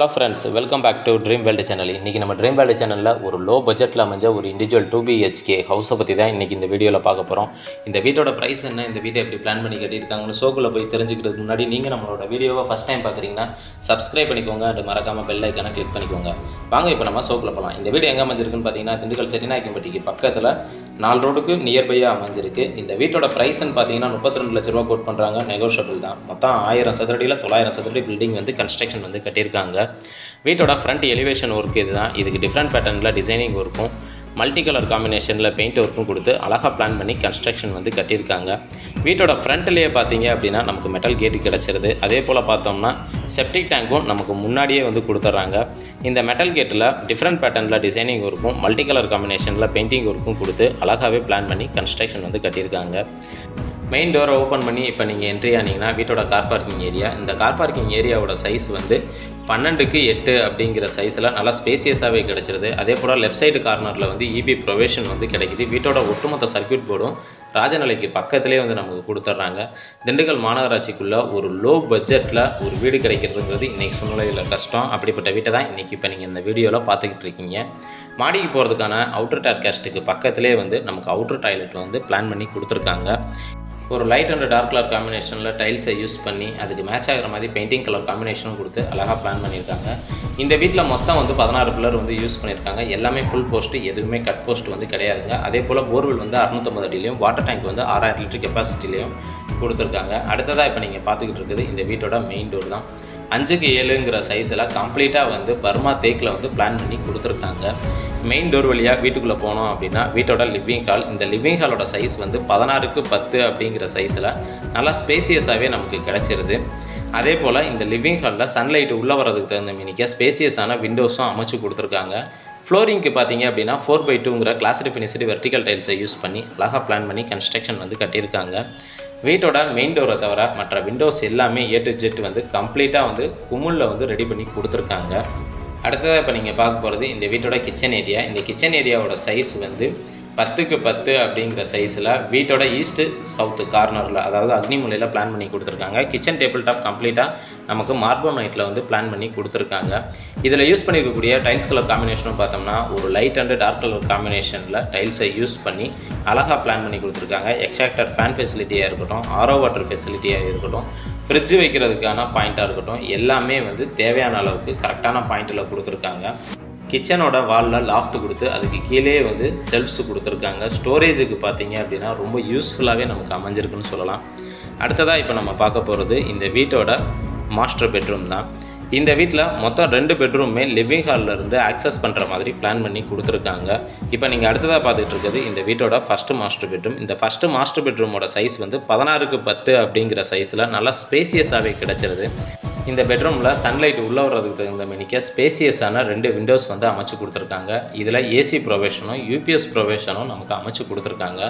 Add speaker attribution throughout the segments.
Speaker 1: Hello friends, welcome back to dream world channel. இன்றைக்கி நம்ம dream world சேனலில் ஒரு லோ பட்ஜெட்டில் அமைஞ்ச ஒரு இண்டிவிஜுவல் 2BHK ஹவுஸை பற்றி தான் இன்றைக்கி இந்த வீடியோவில் பார்க்க போகிறோம். இந்த வீட்டோட ப்ரைஸ் என்ன, இந்த வீட்டை எப்படி பிளான் பண்ணி கட்டியிருக்காங்கன்னு ஷோக்குள்ளே போய் தெரிஞ்சுக்கிறதுக்கு முன்னாடி நீங்கள் நம்மளோட வீடியோவை ஃபஸ்ட் டைம் பார்க்குறீங்கன்னா சப்ஸ்கிரைப் பண்ணிக்கோங்க அண்ட் மறக்காமல் பெல் ஐக்கானை கிளிக் பண்ணிக்கோங்க. வாங்க இப்போ நம்ம ஷோக்குள்ளே போகலாம். இந்த வீடு எங்கே அமைஞ்சிருக்குன்னு பார்த்தீங்கன்னா திண்டுக்கல் செட்டிநாயக்கம்பட்டிக்கு பக்கத்தில் 4 ரோடுக்கு நியர்பையாக அமைஞ்சிருக்கு. இந்த வீட்டோட ப்ரைஸ்ன்னு பார்த்தீங்கன்னா 32 லட்ச ரூபா கோட் பண்ணுறாங்க. நெகோஷியபிள் தான். மொத்தம் 1000 சதுரடியில் 900 சதுரடி பில்டிங் வந்து கன்ஸ்ட்ரக்ஷன் வந்து கட்டியிருக்காங்க. வீட்டோட ஃப்ரண்ட் எலிவேஷன் ஒர்க் இதுதான். இதுக்கு டிஃப்ரெண்ட் பேட்டர்னில் டிசைனிங் ஒர்க்கும் மல்டி கலர் காம்பினேஷனில் பெயிண்ட் ஒர்க்கும் கொடுத்து அழகாக பிளான் பண்ணி கன்ஸ்ட்ரக்ஷன் வந்து கட்டியிருக்காங்க. வீட்டோட ஃப்ரண்ட்லேயே பார்த்தீங்க அப்படின்னா நமக்கு மெட்டல் கேட்டு கிடச்சிருது. அதே போல் பார்த்தோம்னா செப்டிக் டேங்க்கும் நமக்கு முன்னாடியே வந்து கொடுத்துட்றாங்க. இந்த மெட்டல் கேட்டில் டிஃப்ரெண்ட் பேட்டர்னில் டிசைனிங் ஒர்க்கும் மல்டி கலர் காம்பினேஷனில் பெயிண்டிங் ஒர்க்கும் கொடுத்து அழகாகவே பிளான் பண்ணி கன்ஸ்ட்ரக்ஷன் வந்து கட்டியிருக்காங்க. மெயின் டோரை ஓப்பன் பண்ணி இப்போ நீங்கள் என்ட்ரி ஆனீங்கன்னா வீட்டோட கார் பார்க்கிங் ஏரியா. இந்த கார் பார்க்கிங் ஏரியாவோட சைஸ் வந்து 12x8 அப்படிங்கிற சைஸில் நல்லா ஸ்பேசியஸாகவே கிடச்சிருது. அதே போல் லெஃப்ட் சைடு கார்னரில் வந்து இபி ப்ரொவிஷன் வந்து கிடைக்கிது. வீட்டோட ஒட்டுமொத்த சர்க்யூட் போர்டும் ராஜநிலைக்கு பக்கத்துலேயே வந்து நமக்கு கொடுத்துட்றாங்க. திண்டுக்கல் மாநகராட்சிக்குள்ளே ஒரு லோ பட்ஜெட்டில் ஒரு வீடு கிடைக்கிறதுங்கிறது இன்றைக்கி சூழ்நிலையில் கஷ்டம். அப்படிப்பட்ட வீட்டை தான் இன்றைக்கி இப்போ நீங்கள் இந்த வீடியோவில் பார்த்துக்கிட்டு இருக்கீங்க. மாடிக்கு போகிறதுக்கான அவுட்டர் டார்காஸ்ட்டுக்கு பக்கத்துலேயே வந்து நமக்கு அவுட்டர் டாய்லெட் வந்து பிளான் பண்ணி கொடுத்துருக்காங்க. ஒரு லைட் அண்ட் டார்க் கலர் காம்பினேஷனில் டைல்ஸை யூஸ் பண்ணி அதுக்கு மேட்ச் ஆகிற மாதிரி பெயிண்டிங் கலர் காம்பினேஷனும் கொடுத்து அழகாக பிளான் பண்ணியிருக்காங்க. இந்த வீட்டில் மொத்தம் வந்து 16 பில்லர் வந்து யூஸ் பண்ணியிருக்காங்க. எல்லாமே ஃபுல் போஸ்ட்டு, எதுவுமே கட் போஸ்ட் வந்து கிடையாதுங்க. அதே போல் போர்வெல் வந்து 650 அடியிலையும் வாட்டர் டேங்க் வந்து 6000 லிட்டர் கெப்பாசிட்டிலையும் கொடுத்துருக்காங்க. அடுத்ததாக இப்போ நீங்கள் பார்த்துக்கிட்டு இருக்குது இந்த வீட்டோட மெயின் டோர் தான். 5x7ங்கிற சைஸில் கம்ப்ளீட்டாக வந்து பர்மா தேக்கில் வந்து பிளான் பண்ணி கொடுத்துருக்காங்க. மெயின் டோர் வழியாக வீட்டுக்குள்ளே போனோம் அப்படின்னா வீட்டோட லிவிங் ஹால். இந்த லிவிங் ஹாலோட சைஸ் வந்து 16x10 அப்படிங்கிற சைஸில் நல்லா ஸ்பேசியஸாகவே நமக்கு கிடச்சிருது. அதே போல் இந்த லிவிங் ஹாலில் சன்லைட்டு உள்ளே வரதுக்கு தகுந்த மினிக்க ஸ்பேசியஸான விண்டோஸும் அமைச்சு கொடுத்துருக்காங்க. ஃப்ளோரிங்க்கு பார்த்தீங்க அப்படின்னா 4x2ங்கிற கிளாஸ்டு ஃபினிஷ்டு வெர்டிக்கல் டைல்ஸை யூஸ் பண்ணி அழகாக பிளான் பண்ணி கன்ஸ்ட்ரக்ஷன் வந்து கட்டியிருக்காங்க. வீட்டோட மெயின் டோரை தவிர மற்ற விண்டோஸ் எல்லாமே A to Z வந்து கம்ப்ளீட்டாக வந்து குமுளில் வந்து ரெடி பண்ணி கொடுத்துருக்காங்க. அடுத்ததாக இப்போ நீங்கள் பார்க்க போகிறது இந்த வீட்டோட கிச்சன் ஏரியா. இந்த கிச்சன் ஏரியாவோட சைஸ் வந்து 10x10 அப்படிங்கிற சைஸில் வீட்டோட ஈஸ்ட்டு சவுத்து கார்னரில், அதாவது அக்னி மூலையில் பிளான் பண்ணி கொடுத்துருக்காங்க. கிச்சன் டேபிள் டாப் கம்ப்ளீட்டாக நமக்கு மார்பிள் நைட்டில் வந்து பிளான் பண்ணி கொடுத்துருக்காங்க. இதில் யூஸ் பண்ணியிருக்கக்கூடிய டைல்ஸ் கலர் காம்பினேஷனும் பார்த்தோம்னா ஒரு லைட் அண்டு டார்க் கலர் காம்பினேஷனில் டைல்ஸை யூஸ் பண்ணி அழகாக பிளான் பண்ணி கொடுத்துருக்காங்க. எக்ஸ்ட்ராக்டர் ஃபேன் ஃபெசிலிட்டியாக இருக்கட்டும், ஆரோ வாட்டர் ஃபெசிலிட்டியாக இருக்கட்டும், ஃப்ரிட்ஜு வைக்கிறதுக்கான பாயிண்ட்டாக இருக்கட்டும், எல்லாமே வந்து தேவையான அளவுக்கு கரெக்டான பாயிண்ட்டில் கொடுத்துருக்காங்க. கிச்சனோட வாலில் லாஃப்ட் கொடுத்து அதுக்கு கீழே வந்து செல்ஃப்ஸ் கொடுத்துருக்காங்க. ஸ்டோரேஜுக்கு பார்த்தீங்க அப்படின்னா ரொம்ப யூஸ்ஃபுல்லாகவே நமக்கு அமைஞ்சிருக்குன்னு சொல்லலாம். அடுத்ததாக இப்போ நம்ம பார்க்க போகிறது இந்த வீட்டோட மாஸ்டர் பெட்ரூம் தான். இந்த வீட்டில் மொத்தம் 2 பெட்ரூமே லிவிங் ஹாலில் இருந்து ஆக்சஸ் பண்ணுற மாதிரி பிளான் பண்ணி கொடுத்துருக்காங்க. இப்போ நீங்கள் அடுத்ததாக பார்த்துட்டு இருக்கிறது இந்த வீட்டோட ஃபஸ்ட்டு மாஸ்டர் பெட்ரூம். இந்த ஃபஸ்ட்டு மாஸ்டர் பெட்ரூமோட சைஸ் வந்து 16x10 அப்படிங்கிற சைஸில் நல்லா ஸ்பேசியஸாகவே கிடச்சிருது. இந்த பெட்ரூமில் சன்லைட் உள்ளே வர்றதுக்கு தகுந்த மினிக்க ஸ்பேசியஸான 2 விண்டோஸ் வந்து அமைச்சு கொடுத்துருக்காங்க. இதில் ஏசி ப்ரொவிஷனும் யூபிஎஸ் ப்ரொவிஷனும் நமக்கு அமைச்சு கொடுத்துருக்காங்க.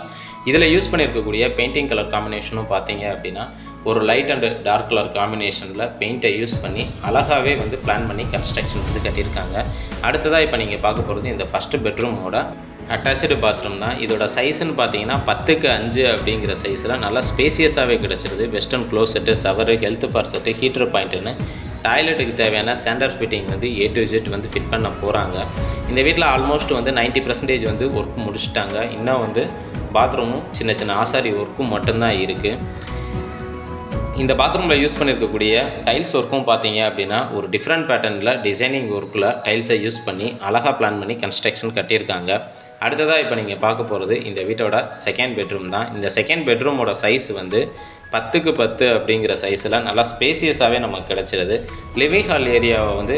Speaker 1: இதில் யூஸ் பண்ணியிருக்கக்கூடிய பெயிண்டிங் கலர் காம்பினேஷனும் பார்த்தீங்க அப்படின்னா ஒரு லைட் அண்டு டார்க் கலர் காம்பினேஷனில் பெயிண்ட்டை யூஸ் பண்ணி அழகாகவே வந்து பிளான் பண்ணி கன்ஸ்ட்ரக்ஷன் வந்து கட்டியிருக்காங்க. அடுத்ததாக இப்போ நீங்கள் பார்க்க போகிறது இந்த ஃபஸ்ட்டு பெட்ரூமோட அட்டாச்சு பாத்ரூம் தான். இதோட சைஸ்ன்னு பார்த்தீங்கன்னா 10x5 அப்படிங்கிற சைஸில் நல்லா ஸ்பேசியஸாகவே கிடச்சிருது. Western closet, shower, health faucet, heater பாயிண்ட்டுன்னு டாய்லெட்டுக்கு தேவையான ஸ்டாண்டர்ட் ஃபிட்டிங் வந்து A to Z வந்து ஃபிட் பண்ண போகிறாங்க. இந்த வீட்டில் ஆல்மோஸ்ட் வந்து 90% வந்து ஒர்க் முடிச்சுட்டாங்க. இன்னும் வந்து பாத்ரூமும் சின்ன சின்ன ஆசாரி ஒர்க்கும் மட்டும்தான் இருக்குது. இந்த பாத்ரூமில் யூஸ் பண்ணியிருக்கக்கூடிய டைல்ஸ் ஒர்க்கும் பார்த்தீங்க அப்படின்னா ஒரு டிஃப்ரெண்ட் பேட்டர்னில் டிசைனிங் ஒர்க்கில் டைல்ஸை யூஸ் பண்ணி அழகாக பிளான் பண்ணி கன்ஸ்ட்ரக்ஷன் கட்டியிருக்காங்க. அடுத்ததாக இப்போ நீங்கள் பார்க்க போகிறது இந்த வீட்டோட செகண்ட் பெட்ரூம் தான். இந்த செகண்ட் பெட்ரூமோட சைஸ் வந்து 10x10 அப்படிங்கிற சைஸில் நல்லா ஸ்பேசியஸாகவே நமக்கு கிடச்சிருது. லிவிங் ஹால் ஏரியாவை வந்து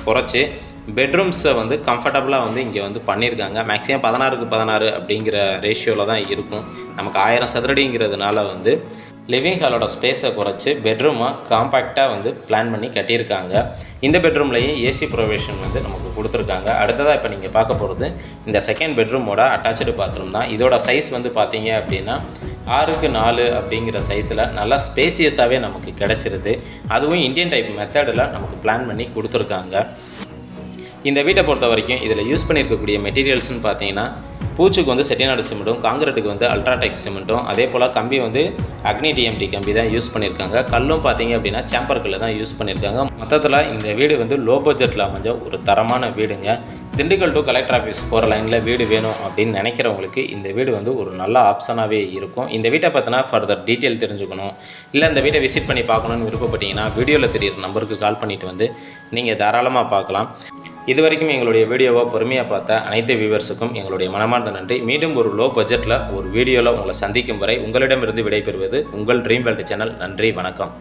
Speaker 1: குறைச்சி பெட்ரூம்ஸை வந்து கம்ஃபர்டபுளாக வந்து இங்கே வந்து பண்ணியிருக்காங்க. மேக்ஸிமம் 16x16 அப்படிங்கிற ரேஷியோவில் தான் இருக்கும். நமக்கு 1000 சதுரடிங்கிறதுனால வந்து லிவிங் ஹாலோட ஸ்பேஸை குறைச்சி பெட்ரூமாக காம்பேக்டாக வந்து பிளான் பண்ணி கட்டியிருக்காங்க. இந்த பெட்ரூம்லேயும் ஏசி ப்ரொவிஷன் வந்து நமக்கு கொடுத்துருக்காங்க. அடுத்ததாக இப்போ நீங்கள் பார்க்க போகிறது இந்த செகண்ட் பெட்ரூமோட அட்டாச்சு பாத்ரூம் தான். இதோட சைஸ் வந்து பார்த்தீங்க அப்படின்னா 6x4 அப்படிங்கிற சைஸில் நல்லா ஸ்பேசியஸாகவே நமக்கு கிடச்சிருது. அதுவும் இந்தியன் டைப் மெத்தடில் நமக்கு பிளான் பண்ணி கொடுத்துருக்காங்க. இந்த வீட்டை பொறுத்த வரைக்கும் இதில் யூஸ் பண்ணியிருக்கக்கூடிய மெட்டீரியல்ஸ்னு பார்த்தீங்கன்னா பூச்சுக்கு வந்து செட்டிநாடு சிமெண்ட்டும், காங்கிரீட்டுக்கு வந்து அல்ட்ராடெக் சிமெண்ட்டும், அதே போல் கம்பி வந்து அக்னி டிஎம்டி கம்பி தான் யூஸ் பண்ணியிருக்காங்க. கல்லும் பார்த்தீங்க அப்படின்னா சேம்பர் கல்லு தான் யூஸ் பண்ணியிருக்காங்க. மொத்தத்தில் இந்த வீடு வந்து லோ பட்ஜெட்டில் அமைஞ்ச ஒரு தரமான வீடுங்க. திண்டுக்கல் டு கலெக்டர் ஆஃபீஸ் போகிற லைனில் வீடு வேணும் அப்படின்னு நினைக்கிறவங்களுக்கு இந்த வீடு வந்து ஒரு நல்ல ஆப்ஷனாகவே இருக்கும். இந்த வீட்டை பார்த்தினா ஃபர்தர் டீட்டெயில் தெரிஞ்சுக்கணும், இல்லை இந்த வீட்டை விசிட் பண்ணி பார்க்கணுன்னு விருப்பப்பட்டீங்கன்னா வீடியோவில் தெரியிற நம்பருக்கு கால் பண்ணிவிட்டு வந்து நீங்கள் தாராளமாக பார்க்கலாம். இது வரைக்கும் எங்களுடைய வீடியோவை பொறுமையாக பார்த்த அனைத்து வியூவர்ஸுக்கும் எங்களுடைய மனமார்ந்த நன்றி. மீண்டும் ஒரு லோ பட்ஜெட்டில் ஒரு வீடியோவில் உங்களை சந்திக்கும் வரை உங்களிடமிருந்து விடைபெறுவது உங்கள் ட்ரீம் வேர்ல்டு சேனல். நன்றி, வணக்கம்.